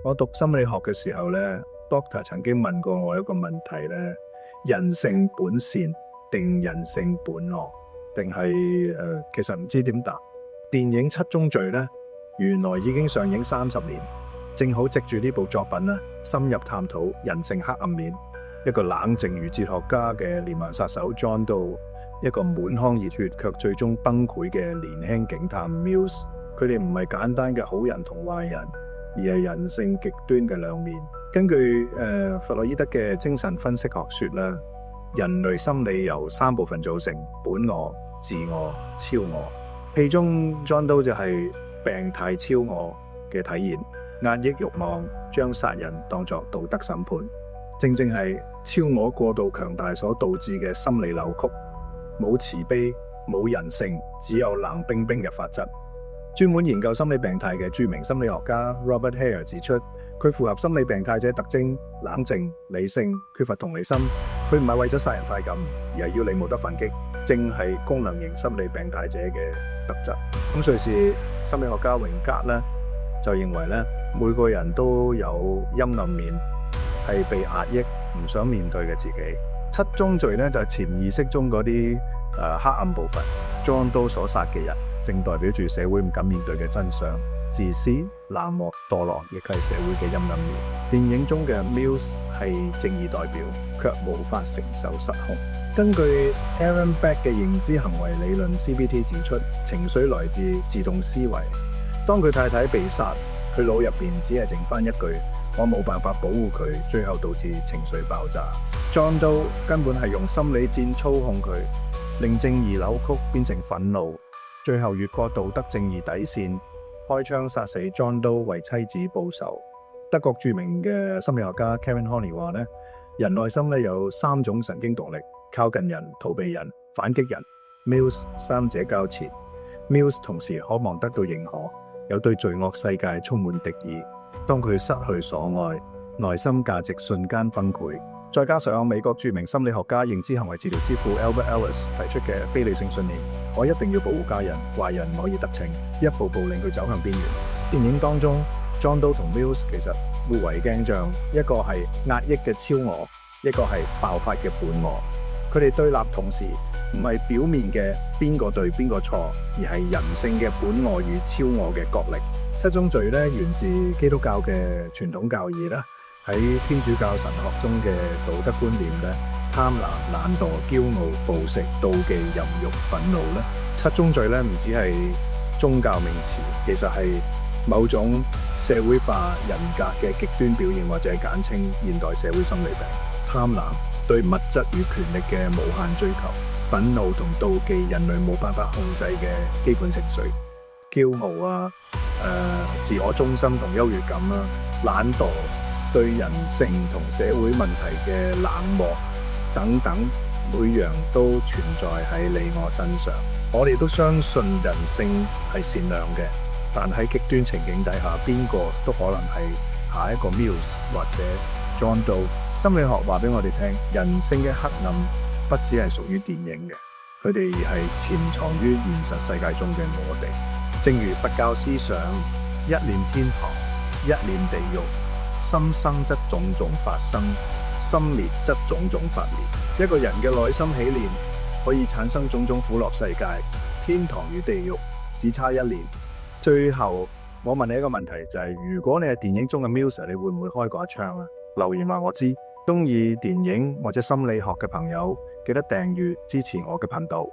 我讀心理學嘅時候呢 Doctor 曾經問過我一個問題呢，人性本善定人性本惡，定係其實唔知點答。電影《七宗罪》呢，原來已經上映30年，正好藉住呢部作品呢，深入探討人性黑暗面。一個冷靜如哲學家嘅連環殺手 John Doe， 一個滿腔熱血卻最終崩潰嘅年輕警探 Mills， 佢哋唔係簡單嘅好人同壞人，而係人性極端嘅兩面。根據弗洛伊德嘅精神分析學說咧，人類心理由3部分組成：本我、自我、超我。戲中 John Doe 就係病態超我嘅體現，壓抑慾望，將殺人當作道德審判，正正係超我過度強大所導致嘅心理扭曲。冇慈悲，冇人性，只有冷冰冰嘅法則。專門研究心理病態嘅著名心理學家 Robert Hare 指出，佢符合心理病態者特徵：冷靜、理性、缺乏同理心。佢唔係為咗殺人快感，而係要你冇得反擊，正係功能型心理病態者嘅特質。咁瑞士心理學家榮格呢，就認為呢，每個人都有陰暗面，係被壓抑唔想面對嘅自己。7宗罪呢，就係潛意識中嗰啲黑暗部分。John Doe所殺嘅人正代表住社會唔敢面對嘅真相，自私、冷漠、墮落，亦係社會嘅陰暗面。電影中嘅 Mills 係正義代表，卻無法承受失控。根據 Aaron Beck 嘅認知行為理論 CBT 指出，情緒來自自動思維。當佢太太被殺，佢腦入邊只係剩翻一句：我冇辦法保護佢，最後導致情緒爆炸。John Doe 根本係用心理戰操控佢，令正義扭曲變成憤怒，最後越過道德正義底線，開槍殺死 John Doe 為妻子報仇。德國著名嘅心理學家 Karen Horney 話呢，人內心有3種神經動力：靠近人、逃避人、反擊人。Mills 三者交纏。Mills 同時渴望得到認可，有對罪惡世界充滿敵意。當佢失去所愛，內心價值瞬間崩潰。再加上美國著名心理學家、認知行為治療之父 Albert Ellis 提出嘅非理性信念：我一定要保護家人，壞人唔可以得逞，一步步令佢走向邊緣。電影當中 John Doe 同 Mills 其實互為鏡像，一個係壓抑嘅超我，一個係爆發嘅本我。佢哋對立同時，唔係表面嘅邊個對邊個錯，而係人性嘅本我與超我嘅角力。7宗罪咧，源自基督教嘅傳統教義啦。喺天主教神學中嘅道德觀念咧，貪婪、懶惰、驕傲、暴食、妒忌、淫慾、憤怒咧，7宗罪咧唔只係宗教名詞，其實係某種社會化人格嘅極端表現，或者係簡稱現代社會心理病。貪婪，對物質與權力嘅無限追求；憤怒同妒忌，人類冇辦法控制嘅基本情緒；驕傲啊，自我中心同優越感啦；懶惰，對人性同社會問題嘅冷漠等等，每樣都存在喺你我身上。我哋都相信人性係善良嘅，但喺極端情景底下，邊個都可能係下一個 Mills 或者 John Doe。心理學話俾我哋聽，人性嘅黑暗不只係屬於電影嘅，佢哋係潛藏於現實世界中嘅我哋。正如佛教思想，一念天堂，一念地獄，心生則種種法生，心滅則種種法滅。一個人嘅內心起念，可以產生種種苦樂世界，天堂與地獄只差一念。最後我問你一個問題，就係如果你係電影中嘅 Mills， 你會唔會開過一槍啊？留言話我知。中意電影或者心理學嘅朋友，記得訂閱支持我嘅頻道。